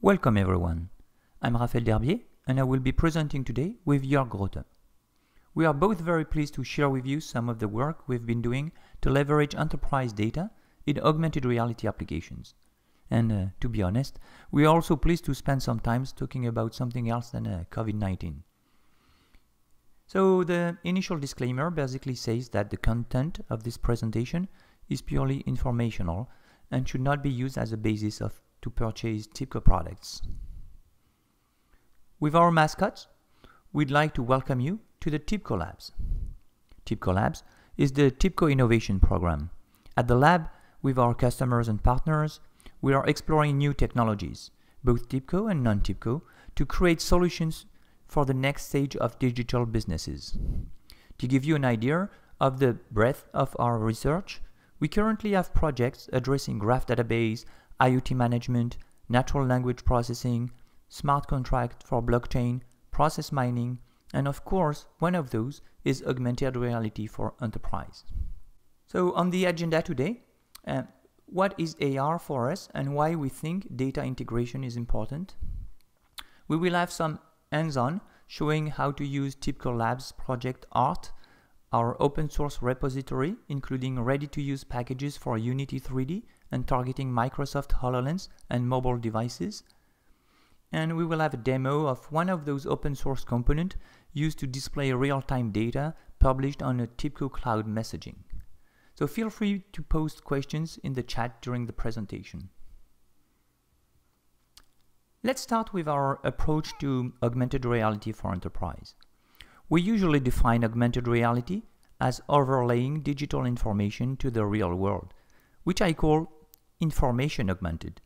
Welcome everyone. I'm Raphael Derbier and I will be presenting today with Joerg Grote. We are both very pleased to share with you some of the work we've been doing to leverage enterprise data in augmented reality applications. And to be honest, we are also pleased to spend some time talking about something else than COVID-19. So the initial disclaimer basically says that the content of this presentation is purely informational and should not be used as a basis to purchase TIBCO products. With our mascots, we'd like to welcome you to the TIBCO Labs. TIBCO Labs is the TIBCO Innovation Program. At the lab, with our customers and partners, we are exploring new technologies, both TIBCO and non-TIBCO, to create solutions for the next stage of digital businesses. To give you an idea of the breadth of our research, we currently have projects addressing graph database, IoT management, natural language processing, smart contract for blockchain, process mining, and of course, one of those is augmented reality for enterprise. So on the agenda today, what is AR for us and why we think data integration is important? We will have some hands-on showing how to use TIBCO Labs Project ART, our open source repository, including ready-to-use packages for Unity 3D and targeting Microsoft Hololens and mobile devices. And we will have a demo of one of those open source components used to display real-time data published on a TIBCO Cloud messaging. So feel free to post questions in the chat during the presentation. Let's start with our approach to augmented reality for enterprise. We usually define augmented reality as overlaying digital information to the real world, which I call information augmented.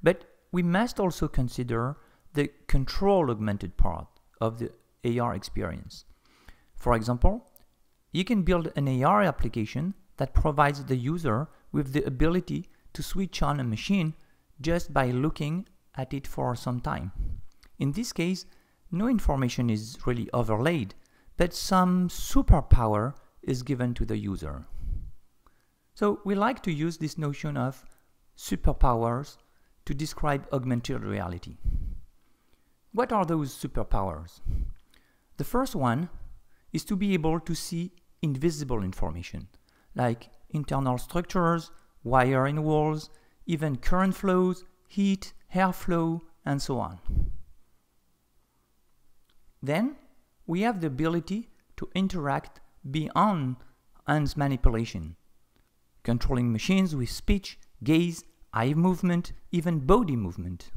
But we must also consider the control augmented part of the AR experience. For example, you can build an AR application that provides the user with the ability to switch on a machine just by looking at it for some time. In this case, no information is really overlaid, but some superpower is given to the user. So we like to use this notion of superpowers to describe augmented reality. What are those superpowers? The first one is to be able to see invisible information, like internal structures, wire in walls, even current flows, heat, airflow, and so on. Then we have the ability to interact beyond hands manipulation, controlling machines with speech, gaze, eye movement, even body movement.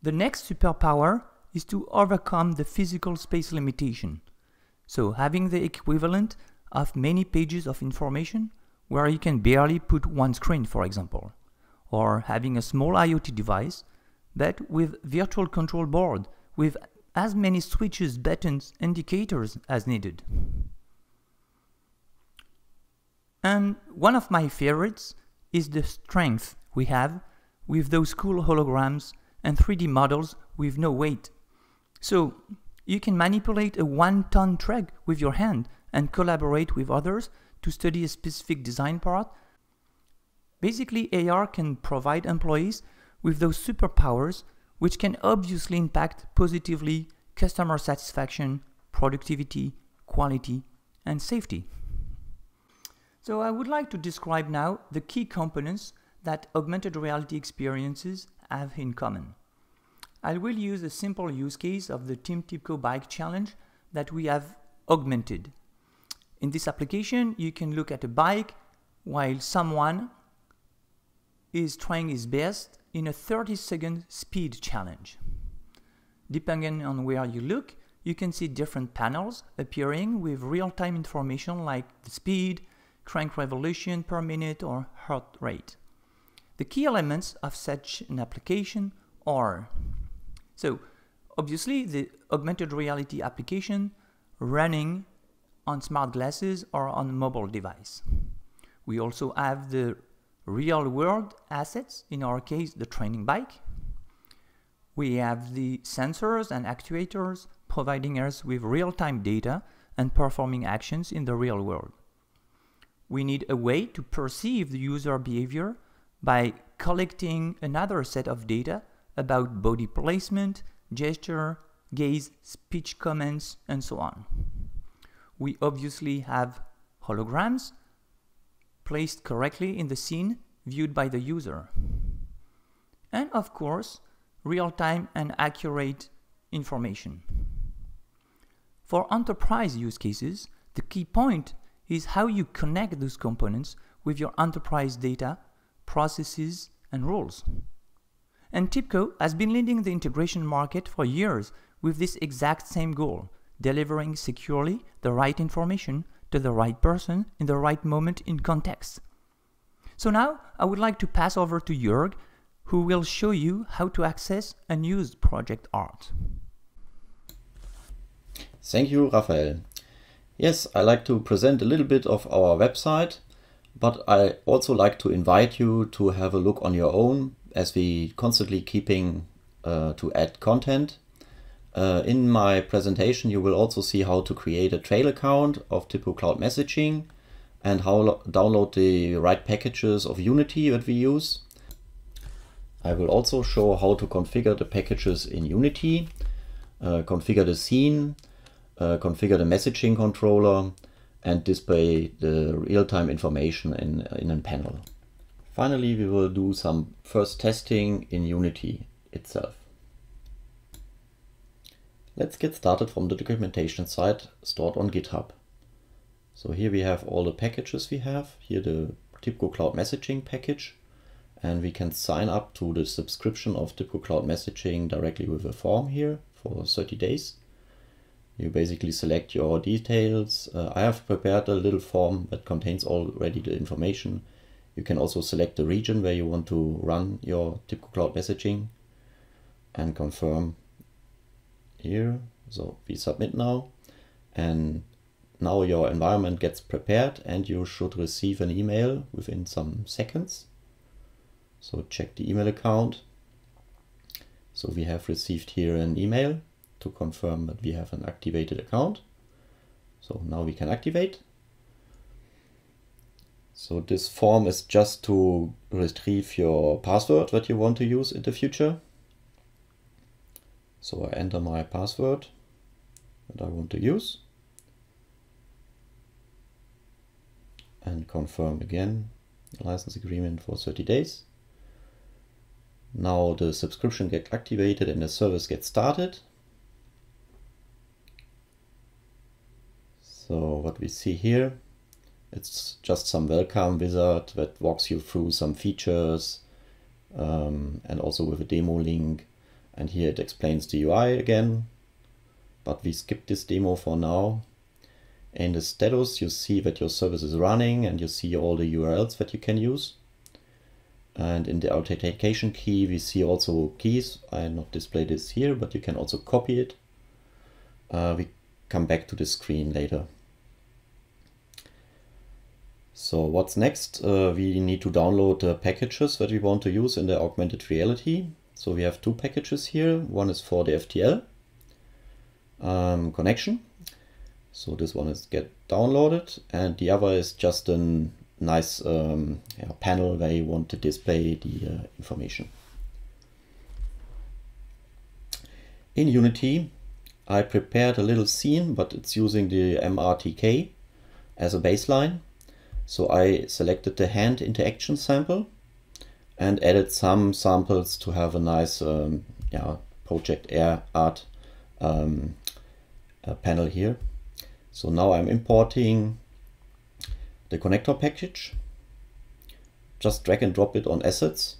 The next superpower is to overcome the physical space limitation. So having the equivalent of many pages of information where you can barely put one screen, for example, or having a small IoT device, but with virtual control board with as many switches, buttons, indicators as needed. And one of my favorites is the strength we have with those cool holograms and 3D models with no weight. So you can manipulate a 1-ton truck with your hand and collaborate with others to study a specific design part. Basically, AR can provide employees with those superpowers which can obviously impact positively customer satisfaction, productivity, quality, and safety. So I would like to describe now the key components that augmented reality experiences have in common. I will use a simple use case of the Team TIBCO Bike Challenge that we have augmented. In this application, you can look at a bike while someone is trying his best in a 30-second speed challenge. Depending on where you look, you can see different panels appearing with real-time information like the speed, crank revolution per minute, or heart rate. The key elements of such an application are, so obviously the augmented reality application running on smart glasses or on mobile device. We also have the real-world assets, in our case the training bike. We have the sensors and actuators providing us with real-time data and performing actions in the real world. We need a way to perceive the user behavior by collecting another set of data about body placement, gesture, gaze, speech comments, and so on. We obviously have holograms placed correctly in the scene viewed by the user. And of course, real-time and accurate information. For enterprise use cases, the key point is how you connect those components with your enterprise data, processes, and rules. And TIBCO has been leading the integration market for years with this exact same goal, delivering securely the right information to the right person in the right moment in context. So now I would like to pass over to Joerg, who will show you how to access and use Project ART. Thank you, Raphael. Yes, I like to present a little bit of our website, but I also like to invite you to have a look on your own, as we constantly keeping to add content. In my presentation you will also see how to create a trail account of TIBCO Cloud Messaging and how download the right packages of Unity that we use. I will also show how to configure the packages in Unity, configure the scene, configure the messaging controller, and display the real-time information in a panel. Finally, we will do some first testing in Unity itself. Let's get started from the documentation site stored on GitHub. So here we have all the packages we have. Here the TIBCO Cloud Messaging package, and we can sign up to the subscription of TIBCO Cloud Messaging directly with a form here for 30 days. You basically select your details. I have prepared a little form that contains already the information. You can also select the region where you want to run your TIBCO Cloud Messaging and confirm here. So we submit now, and now your environment gets prepared and you should receive an email within some seconds. So check the email account. So we have received here an email to confirm that we have an activated account. So now we can activate. So this form is just to retrieve your password that you want to use in the future. So I enter my password that I want to use and confirm again the license agreement for 30 days. Now the subscription gets activated and the service gets started. So what we see here, it's just some welcome wizard that walks you through some features and also with a demo link. And here it explains the UI again, but we skip this demo for now. In the status you see that your service is running and you see all the URLs that you can use. And in the authentication key we see also keys. I not display this here, but you can also copy it. We come back to the screen later. So what's next? We need to download the packages that we want to use in the augmented reality. So we have two packages here. One is for the FTL connection. So this one is get downloaded, and the other is just a nice panel where you want to display the information. In Unity, I prepared a little scene, but it's using the MRTK as a baseline. So I selected the hand interaction sample and added some samples to have a nice Project ART panel here. So now I'm importing the connector package. Just drag and drop it on assets,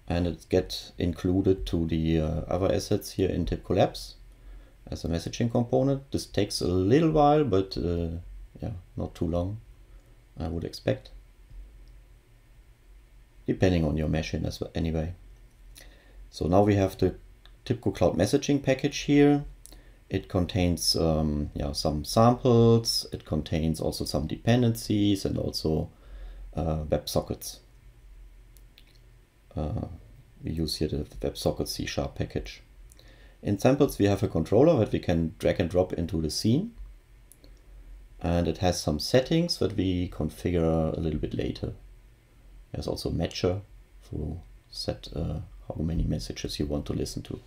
and it gets included to the other assets here in TIBCO Labs as a messaging component. This takes a little while, but not too long, I would expect, depending on your machine as well anyway. So now we have the TIBCO Cloud Messaging package here. It contains some samples, it contains also some dependencies and also WebSockets. We use here the WebSocket C# package. In samples we have a controller that we can drag and drop into the scene, and it has some settings that we configure a little bit later. There's also a matcher to set how many messages you want to listen to.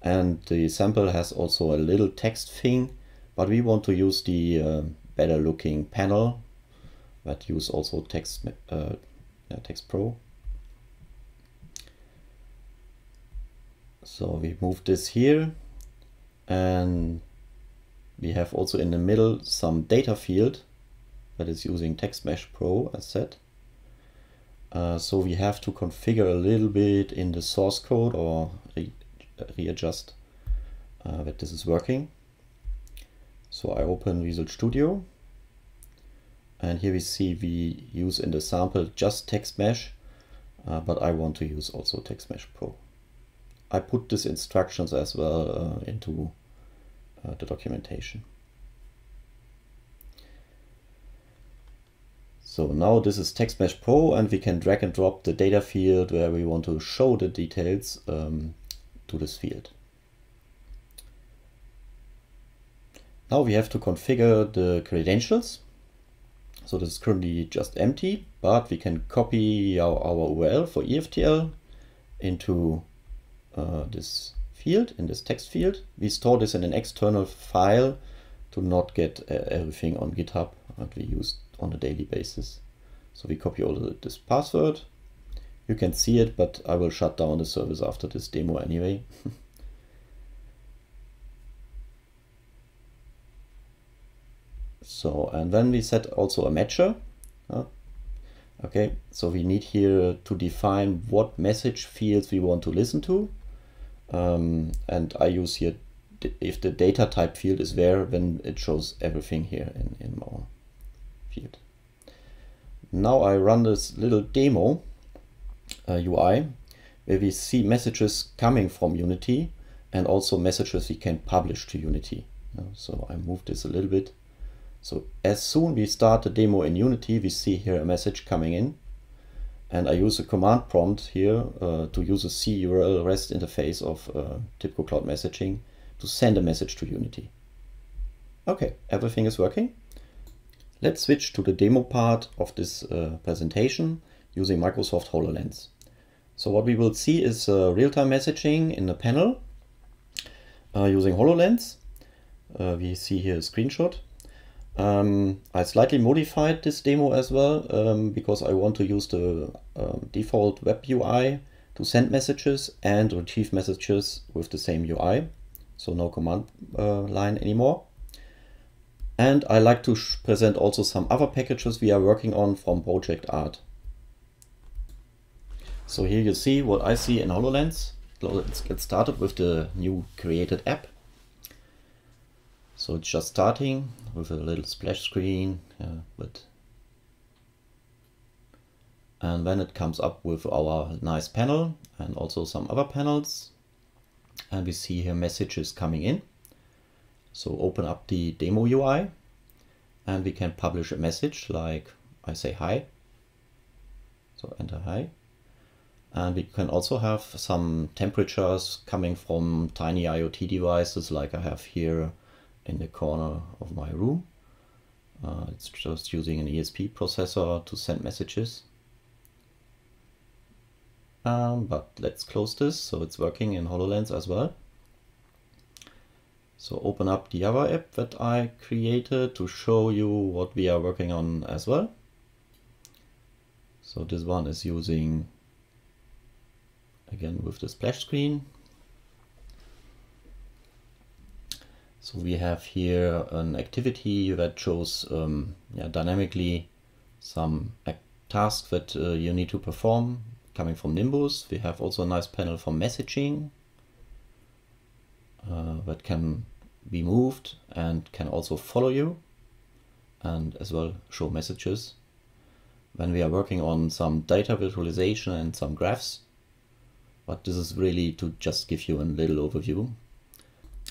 And the sample has also a little text thing, but we want to use the better looking panel that use also text Pro. So we move this here, and we have also in the middle some data field that is using Text Mesh Pro as said. So we have to configure a little bit in the source code or readjust that this is working. So I open Visual Studio, and here we see we use in the sample just Text Mesh, but I want to use also Text Mesh Pro. I put these instructions as well into the documentation. So now this is Text Mesh Pro, and we can drag and drop the data field where we want to show the details to this field. Now we have to configure the credentials. So this is currently just empty, but we can copy our URL for EFTL into this field, in this text field. We store this in an external file to not get everything on GitHub that we use on a daily basis. So we copy all this password. You can see it, but I will shut down the service after this demo anyway. So, and then we set also a matcher. Okay, so we need here to define what message fields we want to listen to. And I use here, if the data type field is there, then it shows everything here in our field. Now I run this little demo UI where we see messages coming from Unity and also messages we can publish to Unity. So I move this a little bit. So as soon we start the demo in Unity, we see here a message coming in, and I use a command prompt here to use a CURL REST interface of TIBCO Cloud Messaging to send a message to Unity. Okay, everything is working. Let's switch to the demo part of this presentation using Microsoft HoloLens. So what we will see is real-time messaging in the panel using HoloLens. We see here a screenshot. I slightly modified this demo as well because I want to use the default web UI to send messages and retrieve messages with the same UI. So no command line anymore. And I like to present also some other packages we are working on from Project ART. So here you see what I see in HoloLens. Let's get started with the new created app. So it's just starting with a little splash screen, and then it comes up with our nice panel and also some other panels. And we see here messages coming in. So open up the demo UI and we can publish a message like I say hi. So enter hi. And we can also have some temperatures coming from tiny IoT devices like I have here in the corner of my room. It's just using an ESP processor to send messages. But let's close this, so it's working in HoloLens as well. So open up the other app that I created to show you what we are working on as well. So this one is using, again with the splash screen. So we have here an activity that shows dynamically some tasks that you need to perform coming from Nimbus. We have also a nice panel for messaging that can be moved and can also follow you and as well show messages. When we are working on some data visualization and some graphs, but this is really to just give you a little overview.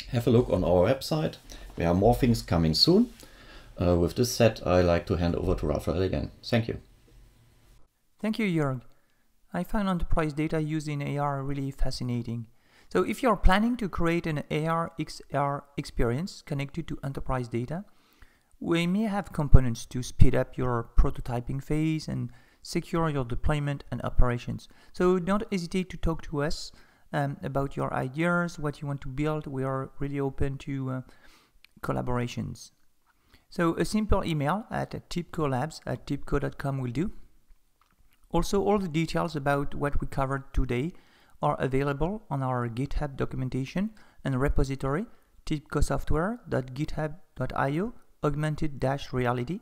Have a look on our website. There are more things coming soon. With this said, I like to hand over to Raphael again. Thank you. Thank you, Joerg. I find enterprise data used in AR really fascinating. So if you're planning to create an AR XR experience connected to enterprise data, we may have components to speed up your prototyping phase and secure your deployment and operations. So don't hesitate to talk to us about your ideas, what you want to build. We are really open to collaborations. So a simple email at tibcolabs@tibco.com will do. Also, all the details about what we covered today are available on our GitHub documentation and repository, tibcosoftware.github.io, augmented-reality.